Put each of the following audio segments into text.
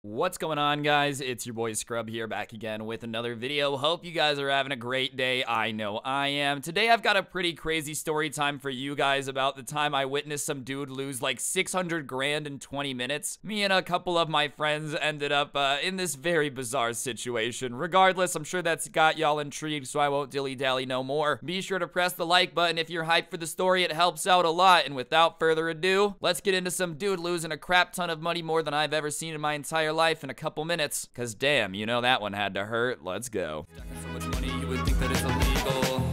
What's going on, guys? It's your boy Scrub here, back again with another video. Hope you guys are having a great day. I know I am. Today I've got a pretty crazy story time for you guys about the time I witnessed some dude lose like 600 grand in 20 minutes. Me and a couple of my friends ended up in this very bizarre situation. Regardless, I'm sure that's got y'all intrigued, so I won't dilly-dally no more. Be sure to press the like button if you're hyped for the story. It helps out a lot. And without further ado, let's get into some dude losing a crap ton of money, more than I've ever seen in my entire life, in a couple minutes. Cause damn, you know that one had to hurt. Let's go. So much money you would think that it's illegal.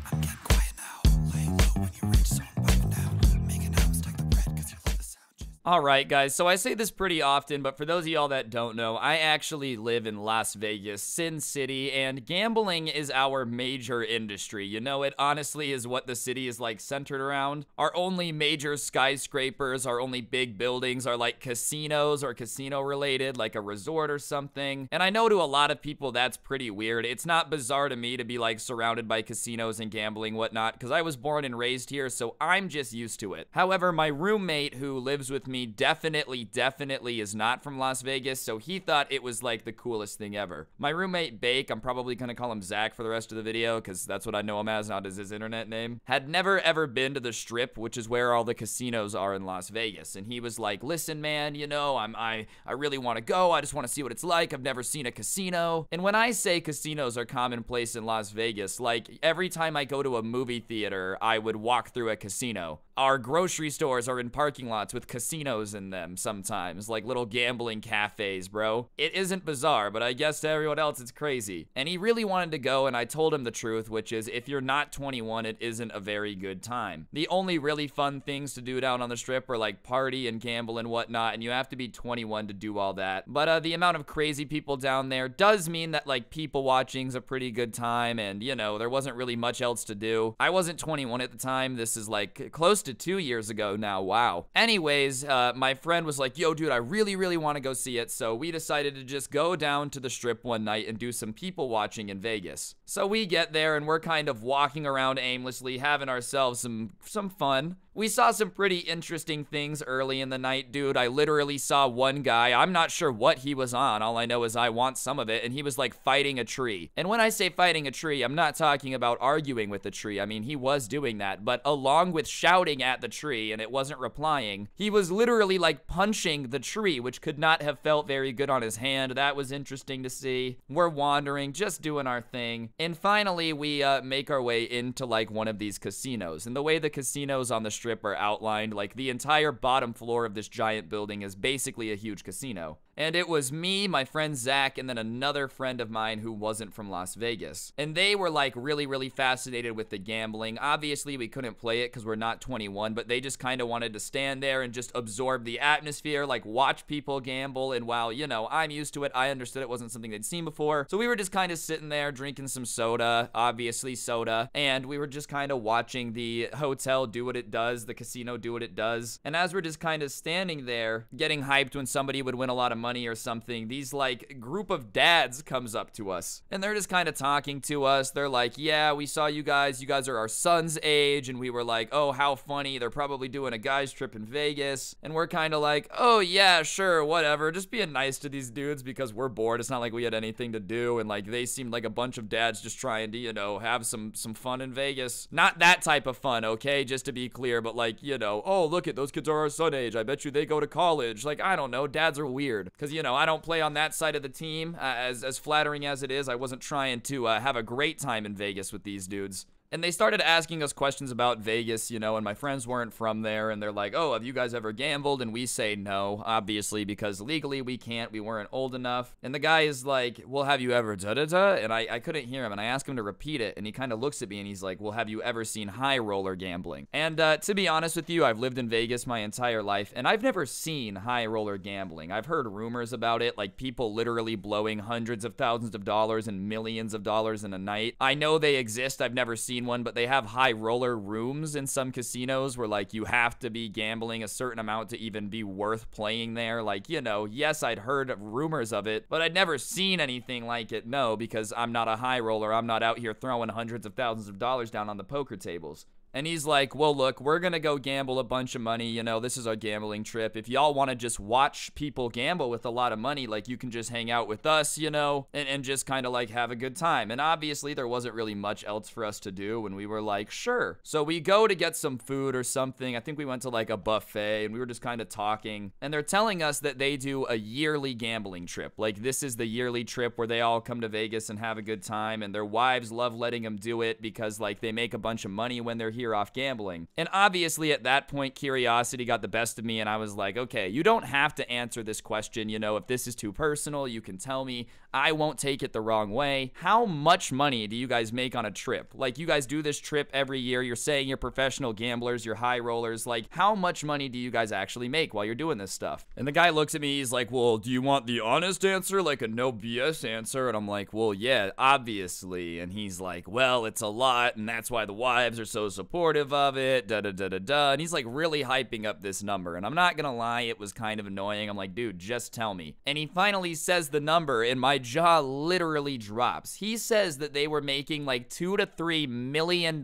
I'm getting quiet now. Laying low when you're rich, so I'm biting out. Making out, stack the bread cause you love the sound. Alright guys, so I say this pretty often, but for those of y'all that don't know, I actually live in Las Vegas, Sin City, and gambling is our major industry. You know, it honestly is what the city is like centered around. Our only major skyscrapers, our only big buildings are like casinos or casino related, like a resort or something. And I know to a lot of people that's pretty weird. It's not bizarre to me to be like surrounded by casinos and gambling, whatnot, because I was born and raised here, so I'm just used to it. However, my roommate who lives with me definitely is not from Las Vegas, so he thought it was like the coolest thing ever. My roommate Bake, I'm probably gonna call him Zach for the rest of the video because that's what I know him as, not as his internet name, had never ever been to the Strip, which is where all the casinos are in Las Vegas. And he was like, listen man, you know, I really want to go. I just want to see what it's like. I've never seen a casino. And when I say casinos are commonplace in Las Vegas, like every time I go to a movie theater, I would walk through a casino. Our grocery stores are in parking lots with casinos in them sometimes, like little gambling cafes, bro. It isn't bizarre, but I guess to everyone else it's crazy. And he really wanted to go, and I told him the truth, which is if you're not 21, it isn't a very good time. The only really fun things to do down on the Strip are like party and gamble and whatnot, and you have to be 21 to do all that. But the amount of crazy people down there does mean that like people watching's a pretty good time, and you know, there wasn't really much else to do. I wasn't 21 at the time. This is like close to 2 years ago now. Wow. Anyways, my friend was like, yo dude, I really want to go see it. So we decided to just go down to the Strip one night and do some people watching in Vegas. So we get there and we're kind of walking around aimlessly, having ourselves some fun. We saw some pretty interesting things early in the night, dude. I literally saw one guy, I'm not sure what he was on, all I know is I want some of it, and he was like fighting a tree. And when I say fighting a tree, I'm not talking about arguing with the tree. I mean, he was doing that, but along with shouting at the tree and it wasn't replying, he was literally like punching the tree, which could not have felt very good on his hand. That was interesting to see. We're wandering, just doing our thing. And finally, we make our way into like one of these casinos. And the way the casinos on the Strip are outlined, like the entire bottom floor of this giant building is basically a huge casino. And it was me, my friend Zach, and then another friend of mine who wasn't from Las Vegas. And they were like really fascinated with the gambling. Obviously, we couldn't play it because we're not 21, but they just kind of wanted to stand there and just absorb the atmosphere, like watch people gamble. And while, you know, I'm used to it, I understood it wasn't something they'd seen before. So we were just kind of sitting there drinking some soda, obviously soda, and we were just kind of watching the hotel do what it does, the casino do what it does. And as we're just kind of standing there, getting hyped when somebody would win a lot of money or something, these like group of dads comes up to us and they're just kind of talking to us. They're like, yeah, we saw you guys are our son's age. And we were like, oh, how funny, they're probably doing a guy's trip in Vegas. And we're kind of like, oh yeah, sure, whatever, just being nice to these dudes because we're bored. It's not like we had anything to do. And like they seemed like a bunch of dads just trying to, you know, have some fun in Vegas. Not that type of fun, okay, just to be clear, but like, you know, oh, look at those kids are our son age, I bet you they go to college. Like, I don't know, dads are weird. Because, you know, I don't play on that side of the team. As flattering as it is, I wasn't trying to have a great time in Vegas with these dudes. And they started asking us questions about Vegas, you know, and my friends weren't from there, and they're like, oh, have you guys ever gambled? And we say no, obviously, because legally we can't, we weren't old enough. And the guy is like, well, have you ever da-da-da? And I couldn't hear him, and I asked him to repeat it, and he kind of looks at me, and he's like, well, have you ever seen high roller gambling? And to be honest with you, I've lived in Vegas my entire life, and I've never seen high roller gambling. I've heard rumors about it, like people literally blowing hundreds of thousands of dollars and millions of dollars in a night. I know they exist, I've never seen one, but they have high roller rooms in some casinos where like you have to be gambling a certain amount to even be worth playing there. Like, you know, yes, I'd heard rumors of it, but I'd never seen anything like it. No, because I'm not a high roller. I'm not out here throwing hundreds of thousands of dollars down on the poker tables. And he's like, well, look, we're going to go gamble a bunch of money. You know, this is our gambling trip. If y'all want to just watch people gamble with a lot of money, like, you can just hang out with us, you know, and just kind of like have a good time. And obviously there wasn't really much else for us to do, and we were like, sure. So we go to get some food or something. I think we went to like a buffet, and we were just kind of talking, and they're telling us that they do a yearly gambling trip. Like, this is the yearly trip where they all come to Vegas and have a good time, and their wives love letting them do it because, like, they make a bunch of money when they're here off gambling. And obviously at that point, curiosity got the best of me, and I was like, okay, you don't have to answer this question. You know, if this is too personal, you can tell me. I won't take it the wrong way. How much money do you guys make on a trip? Like, you guys do this trip every year. You're saying you're professional gamblers, you're high rollers. Like, how much money do you guys actually make while you're doing this stuff? And the guy looks at me, he's like, well, do you want the honest answer, like a no BS answer? And I'm like, well, yeah, obviously. And he's like, well, it's a lot, and that's why the wives are so supportive of it, da-da-da-da-da. And he's like really hyping up this number. And I'm not gonna lie, it was kind of annoying. I'm like, dude, just tell me. And he finally says the number, and my jaw literally drops. He says that they were making like $2 to $3 million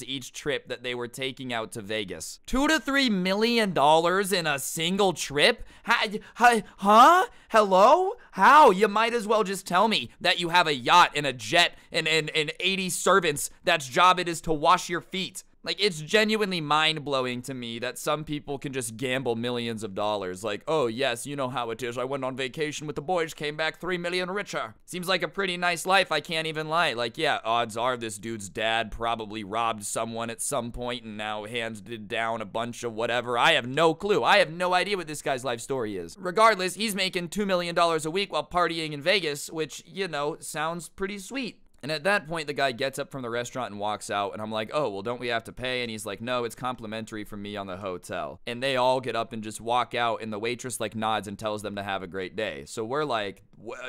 each trip that they were taking out to Vegas. $2 to $3 million in a single trip? Huh? Hello? How? You might as well just tell me that you have a yacht and a jet and 80 servants that's job it is to wash your feet. Like, it's genuinely mind-blowing to me that some people can just gamble millions of dollars. Like, oh, yes, you know how it is. I went on vacation with the boys, came back 3 million richer. Seems like a pretty nice life, I can't even lie. Like, yeah, odds are this dude's dad probably robbed someone at some point and now handed down a bunch of whatever. I have no clue. I have no idea what this guy's life story is. Regardless, he's making $2 million a week while partying in Vegas, which, you know, sounds pretty sweet. And at that point, the guy gets up from the restaurant and walks out, and I'm like, oh, well, don't we have to pay? And he's like, no, it's complimentary from me on the hotel. And they all get up and just walk out, and the waitress, like, nods and tells them to have a great day. So we're like,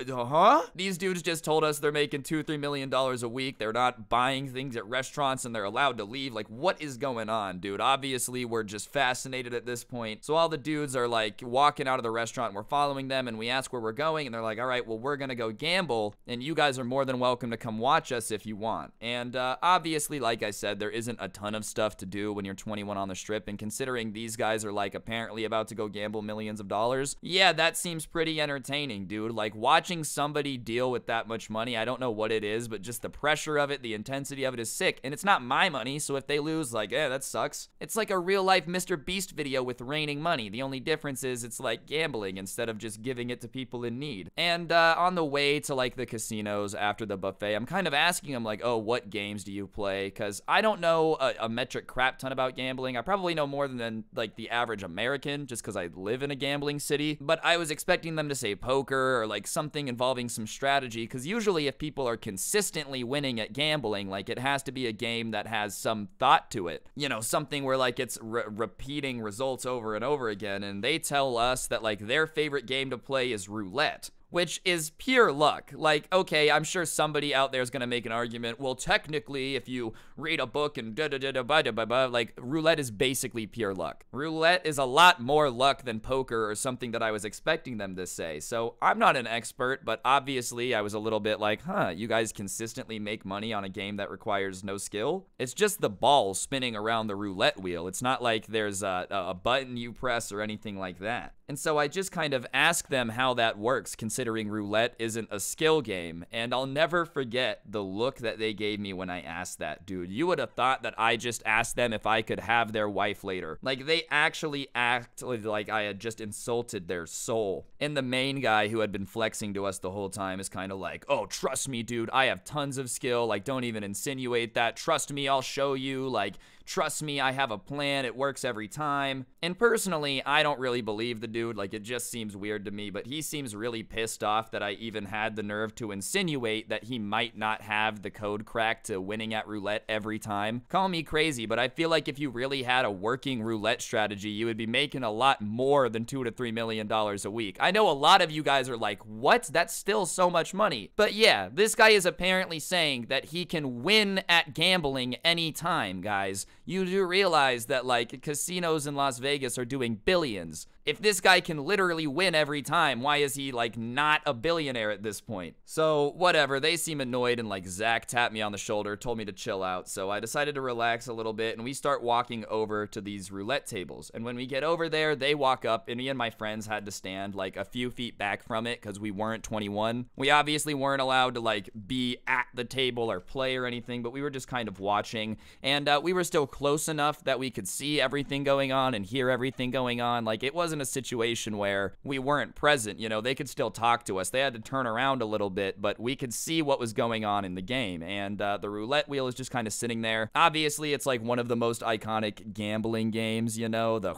huh? These dudes just told us they're making $2 to $3 million a week. They're not buying things at restaurants, and they're allowed to leave. Like, what is going on, dude? Obviously, we're just fascinated at this point. So all the dudes are, like, walking out of the restaurant, and we're following them, and we ask where we're going, and they're like, all right, well, we're gonna go gamble, and you guys are more than welcome to come watch us if you want. And obviously, like I said, there isn't a ton of stuff to do when you're 21 on the Strip, and considering these guys are like apparently about to go gamble millions of dollars, yeah, that seems pretty entertaining, dude. Like, watching somebody deal with that much money, I don't know what it is, but just the pressure of it, the intensity of it is sick. And it's not my money, so if they lose, like, that sucks. It's like a real life Mr. Beast video with raining money. The only difference is it's like gambling instead of just giving it to people in need. And on the way to like the casinos after the buffet, I'm kind of asking him like, oh, what games do you play? Because I don't know a metric crap ton about gambling. I probably know more than like the average American just because I live in a gambling city. But I was expecting them to say poker or like something involving some strategy, because usually if people are consistently winning at gambling, like, it has to be a game that has some thought to it. You know, something where like it's repeating results over and over again. And they tell us that like their favorite game to play is roulette, which is pure luck. Like, okay, I'm sure somebody out there is gonna make an argument, well, technically, if you read a book and da-da-da-da-ba-da-ba-ba, like, roulette is basically pure luck. Roulette is a lot more luck than poker or something that I was expecting them to say. So I'm not an expert, but obviously I was a little bit like, huh, you guys consistently make money on a game that requires no skill? It's just the ball spinning around the roulette wheel. It's not like there's a button you press or anything like that. And so I just kind of asked them how that works, considering roulette isn't a skill game. And I'll never forget the look that they gave me when I asked that, dude. You would have thought that I just asked them if I could have their wife later. Like, they actually acted like I had just insulted their soul. And the main guy who had been flexing to us the whole time is kind of like, oh, trust me, dude, I have tons of skill. Like, don't even insinuate that. Trust me, I'll show you. Like, trust me, I have a plan. It works every time. And personally, I don't really believe the dude. Like, it just seems weird to me, but he seems really pissed off that I even had the nerve to insinuate that he might not have the code crack to winning at roulette every time. Call me crazy, but I feel like if you really had a working roulette strategy, you would be making a lot more than $2 to $3 million a week. I know a lot of you guys are like, what? That's still so much money. But yeah, this guy is apparently saying that he can win at gambling anytime, guys. You do realize that, like, casinos in Las Vegas are doing billions. If this guy can literally win every time, why is he like not a billionaire at this point? So whatever, they seem annoyed, and like Zach tapped me on the shoulder, told me to chill out. So I decided to relax a little bit, and we start walking over to these roulette tables. And when we get over there, they walk up, and me and my friends had to stand like a few feet back from it because we weren't 21. We obviously weren't allowed to like be at the table or play or anything, but we were just kind of watching. And we were still close enough that we could see everything going on and hear everything going on. Like, it wasn't a situation where we weren't present, you know, they could still talk to us. They had to turn around a little bit, but we could see what was going on in the game. And the roulette wheel is just kind of sitting there. Obviously, it's like one of the most iconic gambling games, you know, the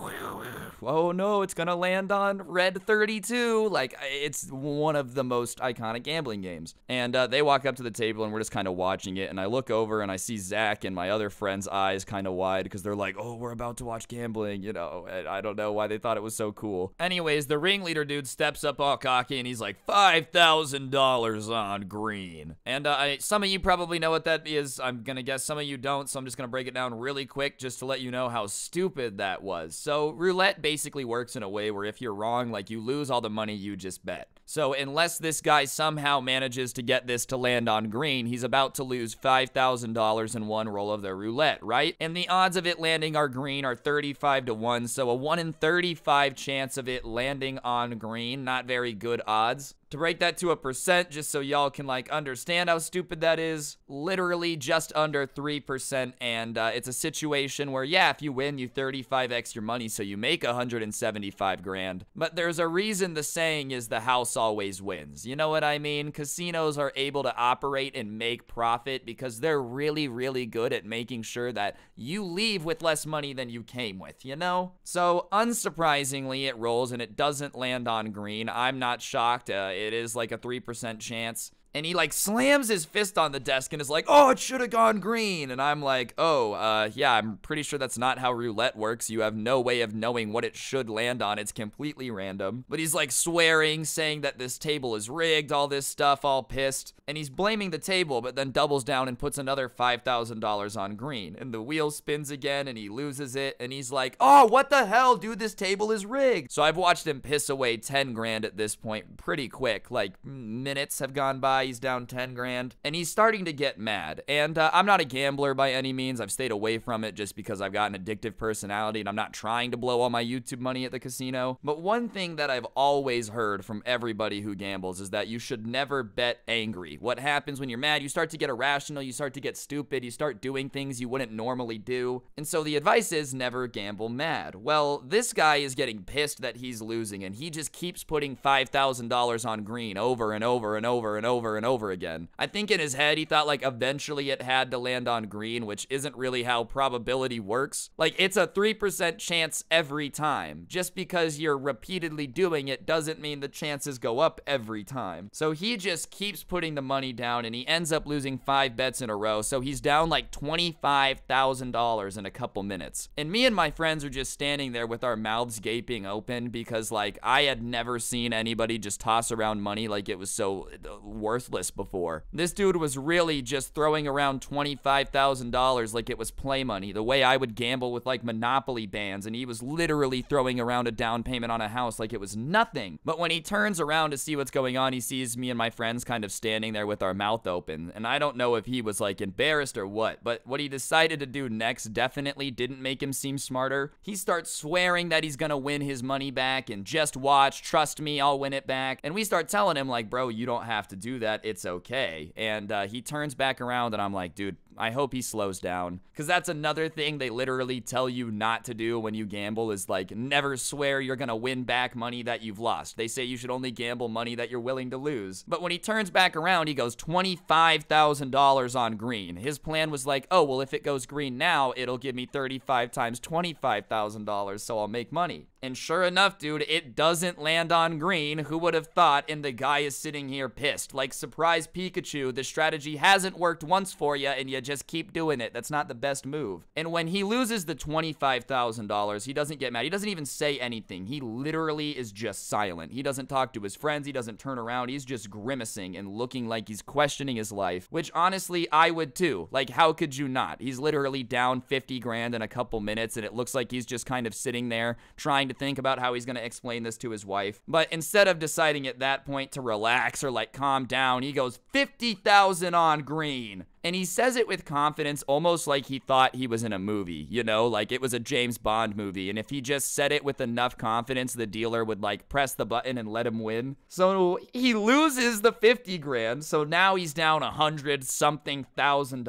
oh no, it's gonna land on red 32. Like, it's one of the most iconic gambling games. And they walk up to the table, and we're just kind of watching it, and I look over and I see Zach and my other friend's eyes kind of wide because they're like, oh, we're about to watch gambling, you know, and I don't know why they thought it was so cool. Anyways, the ringleader dude steps up all cocky, and he's like, $5,000 on green. And some of you probably know what that is. I'm gonna guess some of you don't, so I'm just gonna break it down really quick just to let you know how stupid that was. So roulette basically works in a way where if you're wrong, like, you lose all the money you just bet. So unless this guy somehow manages to get this to land on green, he's about to lose $5,000 in one roll of the roulette, right? And the odds of it landing on green are 35 to 1, so a 1 in 35 chance of it landing on green. Not very good odds. To break that to a percent, just so y'all can like understand how stupid that is, literally just under 3%, and it's a situation where, yeah, if you win, you 35x your money, so you make 175 grand. But there's a reason the saying is the house always wins. You know what I mean? Casinos are able to operate and make profit because they're really, really good at making sure that you leave with less money than you came with, you know? So unsurprisingly, it rolls and it doesn't land on green. I'm not shocked. It is like a 3% chance. And he like slams his fist on the desk and is like, oh, it should have gone green. And I'm like, oh, yeah, I'm pretty sure that's not how roulette works. You have no way of knowing what it should land on. It's completely random. But he's like swearing, saying that this table is rigged, all this stuff, all pissed. And he's blaming the table, but then doubles down and puts another $5,000 on green. And the wheel spins again and he loses it. And he's like, oh, what the hell, dude, this table is rigged. So I've watched him piss away 10 grand at this point pretty quick. Like, minutes have gone by. He's down 10 grand, and he's starting to get mad. And I'm not a gambler by any means. I've stayed away from it just because I've got an addictive personality, and I'm not trying to blow all my YouTube money at the casino. But one thing that I've always heard from everybody who gambles is that you should never bet angry. What happens when you're mad? You start to get irrational, you start to get stupid, you start doing things you wouldn't normally do. And so the advice is never gamble mad. Well, this guy is getting pissed that he's losing, and he just keeps putting $5,000 on green over and over and over and over and over again. I think in his head he thought like eventually it had to land on green, which isn't really how probability works. Like, it's a 3% chance every time. Just because you're repeatedly doing it doesn't mean the chances go up every time. So he just keeps putting the money down, and he ends up losing 5 bets in a row, so he's down like $25,000 in a couple minutes. And me and my friends are just standing there with our mouths gaping open because like I had never seen anybody just toss around money like it was so worthless before. This dude was really just throwing around $25,000 like it was play money, the way I would gamble with like Monopoly bands, and he was literally throwing around a down payment on a house like it was nothing. But when he turns around to see what's going on, he sees me and my friends kind of standing there with our mouth open, and I don't know if he was like embarrassed or what, but what he decided to do next definitely didn't make him seem smarter. He starts swearing that he's gonna win his money back, and just watch, trust me, I'll win it back. And we start telling him like, bro, you don't have to do that, it's okay. And he turns back around, and I'm like, dude, I hope he slows down, because that's another thing they literally tell you not to do when you gamble is like never swear you're gonna win back money that you've lost. They say you should only gamble money that you're willing to lose. But when he turns back around, he goes $25,000 on green. His plan was like, oh, well, if it goes green now, it'll give me 35 times $25,000, so I'll make money. And sure enough, dude, it doesn't land on green. Who would have thought? And the guy is sitting here pissed. Like, surprise Pikachu, the strategy hasn't worked once for you, and you just keep doing it. That's not the best move. And when he loses the $25,000, he doesn't get mad. He doesn't even say anything. He literally is just silent. He doesn't talk to his friends. He doesn't turn around. He's just grimacing and looking like he's questioning his life, which honestly, I would too. Like, how could you not? He's literally down 50 grand in a couple minutes, and it looks like he's just kind of sitting there trying to think about how he's going to explain this to his wife. But instead of deciding at that point to relax or like calm down, he goes 50,000 on green. And he says it with confidence, almost like he thought he was in a movie, you know, like it was a James Bond movie. And if he just said it with enough confidence, the dealer would like press the button and let him win. So he loses the 50 grand. So now he's down $100-something thousand,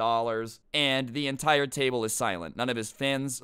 and the entire table is silent. None of his friends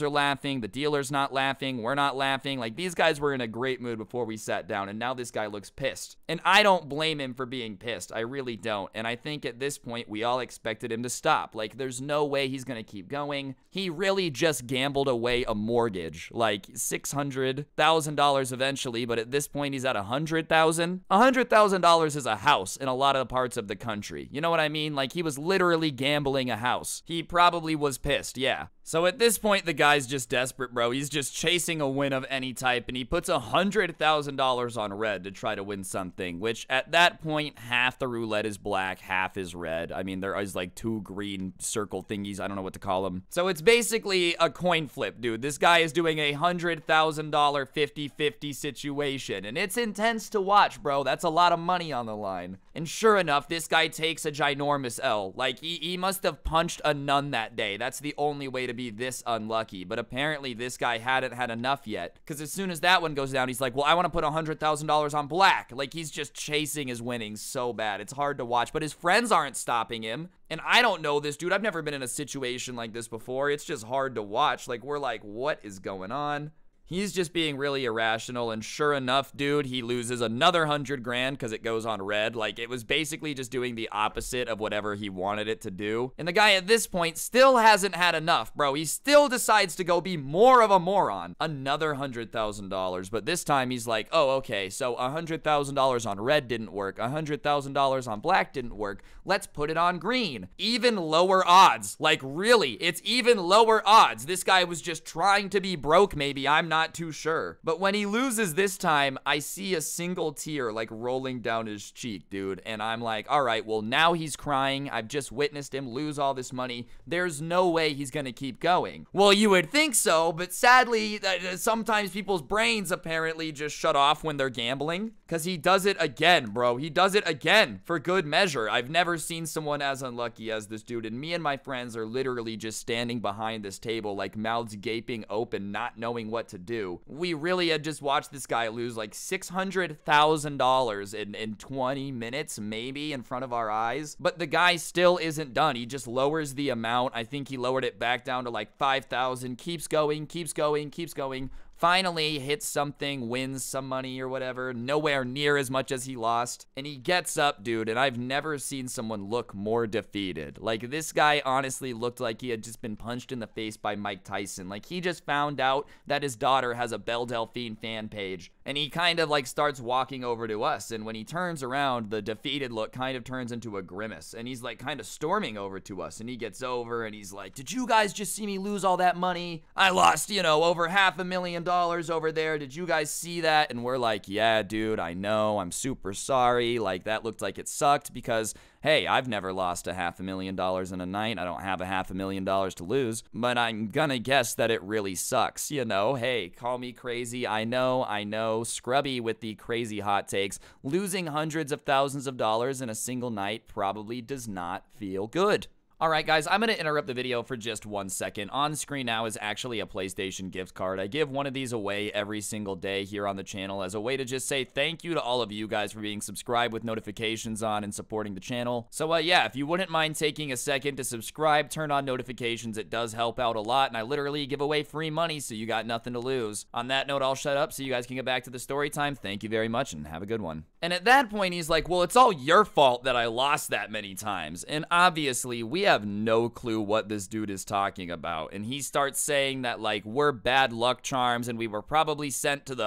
are laughing. The dealer's not laughing. We're not laughing. Like, these guys were in a great mood before we sat down, and now this guy looks pissed. And I don't blame him for being pissed. I really don't. And I think at this point, we all expected him to stop. Like, there's no way he's gonna keep going. He really just gambled away a mortgage, like $600,000 eventually, but at this point he's at $100,000. $100,000 is a house in a lot of parts of the country. You know what I mean? Like, he was literally gambling a house. He probably was pissed, yeah. So at this point, the guy's just desperate, bro. He's just chasing a win of any type, and he puts $100,000 on red to try to win something, which at that point, half the roulette is black, half is red. I mean, there is like 2 green circle thingies. I don't know what to call them. So it's basically a coin flip, dude. This guy is doing a $100,000 50-50 situation, and it's intense to watch, bro. That's a lot of money on the line. And sure enough, this guy takes a ginormous L. Like, he must have punched a nun that day. That's the only way to be this unlucky. But apparently this guy hadn't had enough yet, because as soon as that one goes down, he's like, well, I want to put $100,000 on black. Like, he's just chasing his winnings so bad. It's hard to watch, but his friends aren't stopping him. And I don't know this dude. I've never been in a situation like this before. It's just hard to watch. Like, we're like, what is going on? He's just being really irrational, and sure enough, dude, he loses another 100 grand because it goes on red. Like, it was basically just doing the opposite of whatever he wanted it to do. And the guy at this point still hasn't had enough, bro. He still decides to go be more of a moron. Another $100,000, but this time he's like, oh, okay, so $100,000 on red didn't work. $100,000 on black didn't work. Let's put it on green. Even lower odds. Like, really, it's even lower odds. This guy was just trying to be broke, maybe. I'm not too sure. But when he loses this time, I see a single tear like rolling down his cheek, dude. And I'm like, all right, well, now he's crying. I've just witnessed him lose all this money. There's no way he's gonna keep going. Well, you would think so, but sadly, sometimes people's brains apparently just shut off when they're gambling. Because he does it again, bro. He does it again for good measure. I've never seen someone as unlucky as this dude. And me and my friends are literally just standing behind this table, like mouths gaping open, not knowing what to do. We really had just watched this guy lose like $600,000 in 20 minutes, maybe, in front of our eyes. But the guy still isn't done. He just lowers the amount. I think he lowered it back down to like 5,000. Keeps going, keeps going, keeps going. Finally hits something, wins some money or whatever, nowhere near as much as he lost. And he gets up, dude, and I've never seen someone look more defeated. Like, this guy honestly looked like he had just been punched in the face by Mike Tyson. Like, he just found out that his daughter has a Belle Delphine fan page. And he kind of like starts walking over to us, and when he turns around, the defeated look kind of turns into a grimace, and he's like kind of storming over to us, and he gets over and he's like, did you guys just see me lose all that money? I lost, you know, over $500,000 over there. Did you guys see that? And we're like, yeah, dude, I know. I'm super sorry. Like, that looked like it sucked because, hey, I've never lost $500,000 in a night. I don't have $500,000 to lose, but I'm gonna guess that it really sucks. You know, hey, call me crazy. I know. Scrubby with the crazy hot takes. Losing hundreds of thousands of dollars in a single night probably does not feel good. Alright guys, I'm going to interrupt the video for just 1 second. On screen now is actually a PlayStation gift card. I give one of these away every single day here on the channel as a way to just say thank you to all of you guys for being subscribed with notifications on and supporting the channel. So yeah, if you wouldn't mind taking a second to subscribe, turn on notifications, it does help out a lot, and I literally give away free money so you got nothing to lose. On that note, I'll shut up so you guys can get back to the story time. Thank you very much and have a good one. And at that point, he's like, well, it's all your fault that I lost that many times. And obviously, we have no clue what this dude is talking about. And he starts saying that, like, we're bad luck charms and we were probably sent to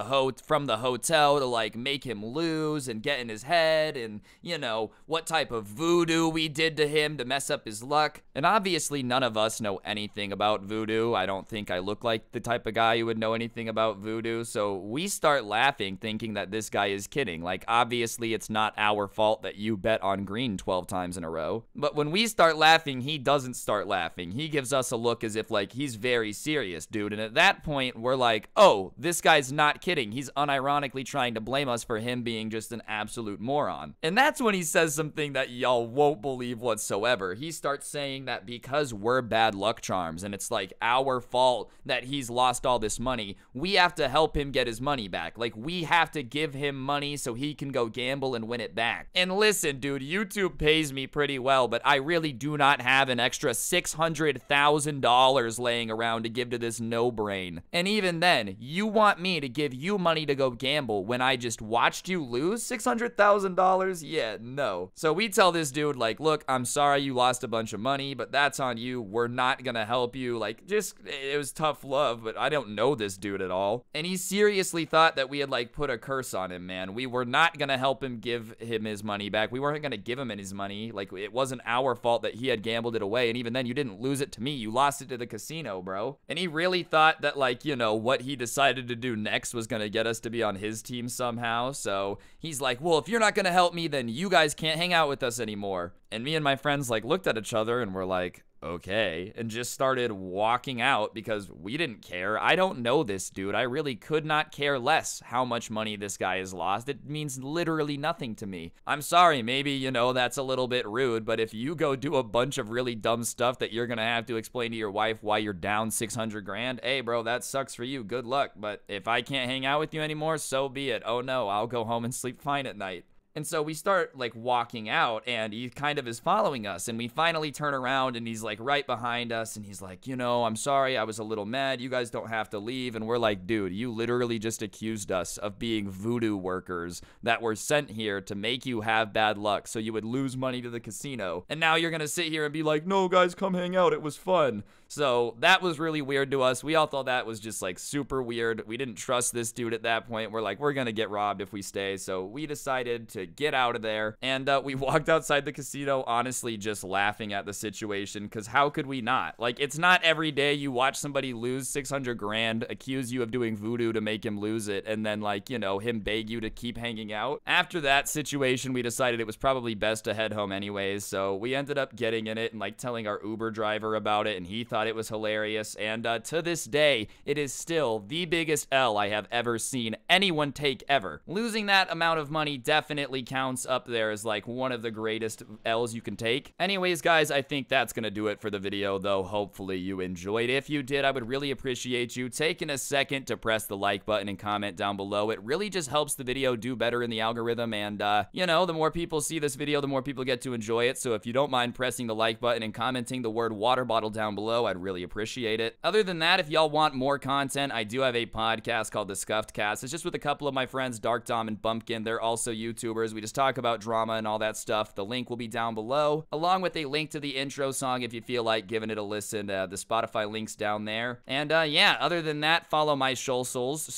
from the hotel to, like, make him lose and get in his head. And, you know, what type of voodoo we did to him to mess up his luck. And obviously, none of us know anything about voodoo. I don't think I look like the type of guy who would know anything about voodoo. So we start laughing, thinking that this guy is kidding. Like, obviously, it's not our fault that you bet on green 12 times in a row. But when we start laughing, he doesn't start laughing. He gives us a look as if, like, he's very serious, dude. And at that point, we're like, oh, this guy's not kidding. He's unironically trying to blame us for him being just an absolute moron. And that's when he says something that y'all won't believe whatsoever. He starts saying that because we're bad luck charms and it's, like, our fault that he's lost all this money, we have to help him get his money back. Like, we have to give him money so he can go gamble and win it back. And listen, dude, YouTube pays me pretty well, but I really do not have an extra $600,000 laying around to give to this no-brain. And even then, you want me to give you money to go gamble when I just watched you lose $600,000? Yeah, no. So we tell this dude, like, look, I'm sorry you lost a bunch of money, but that's on you. We're not gonna help you. Like, just, it was tough love, but I don't know this dude at all. And he seriously thought that we had, like, put a curse on him, man. We were not gonna help him give him his money back. We weren't gonna give him his money. Like, it wasn't our fault that he had gambled it away. And even then, you didn't lose it to me. You lost it to the casino, bro. And he really thought that, like, you know, what he decided to do next was gonna get us to be on his team somehow. So he's like, well, if you're not gonna help me, then you guys can't hang out with us anymore. And me and my friends, like, looked at each other and were like, okay, and just started walking out because we didn't care. I don't know this dude. I really could not care less how much money this guy has lost. It means literally nothing to me. I'm sorry, maybe, you know, that's a little bit rude, but if you go do a bunch of really dumb stuff that you're gonna have to explain to your wife why you're down 600 grand, hey, bro, that sucks for you. Good luck. But if I can't hang out with you anymore, so be it. Oh no, I'll go home and sleep fine at night. And so we start, like, walking out, and he kind of is following us, and we finally turn around, and he's, like, right behind us, and he's like, you know, I'm sorry, I was a little mad, you guys don't have to leave. And we're like, dude, you literally just accused us of being voodoo workers that were sent here to make you have bad luck so you would lose money to the casino, and now you're gonna sit here and be like, no, guys, come hang out, it was fun. So that was really weird to us. We all thought that was just, like, super weird. We didn't trust this dude at that point. We're like, we're gonna get robbed if we stay. So we decided to get out of there. And we walked outside the casino, honestly, just laughing at the situation, because how could we not? Like, it's not every day you watch somebody lose 600 grand, accuse you of doing voodoo to make him lose it, and then, like, you know, him beg you to keep hanging out. After that situation, we decided it was probably best to head home anyways. So we ended up getting in it and, like, telling our Uber driver about it, and he thought it was hilarious. And to this day, it is still the biggest L I have ever seen anyone take ever. Losing that amount of money definitely counts up there as, like, one of the greatest L's you can take. Anyways, guys, I think that's gonna do it for the video, though. Hopefully you enjoyed. If you did, I would really appreciate you taking a second to press the like button and comment down below. It really just helps the video do better in the algorithm, and you know, the more people see this video, the more people get to enjoy it. So if you don't mind pressing the like button and commenting the word water bottle down below, I'd really appreciate it. Other than that, if y'all want more content, I do have a podcast called The Scuffed Cast. It's just with a couple of my friends, Dark Dom and Bumpkin. They're also YouTubers. We just talk about drama and all that stuff. The link will be down below, along with a link to the intro song if you feel like giving it a listen. The Spotify link's down there. And yeah, other than that, follow my socials.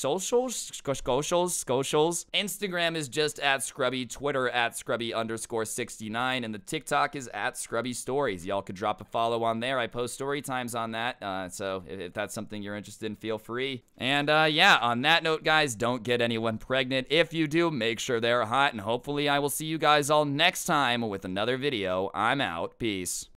Instagram is just at Scrubby, Twitter at Scrubby_69, and the TikTok is at Scrubby Stories. Y'all could drop a follow on there. I post story times on that, so if that's something you're interested in, feel free. And yeah, on that note, guys, don't get anyone pregnant. If you do, make sure they're hot, and hopefully I will see you guys all next time with another video. I'm out. Peace.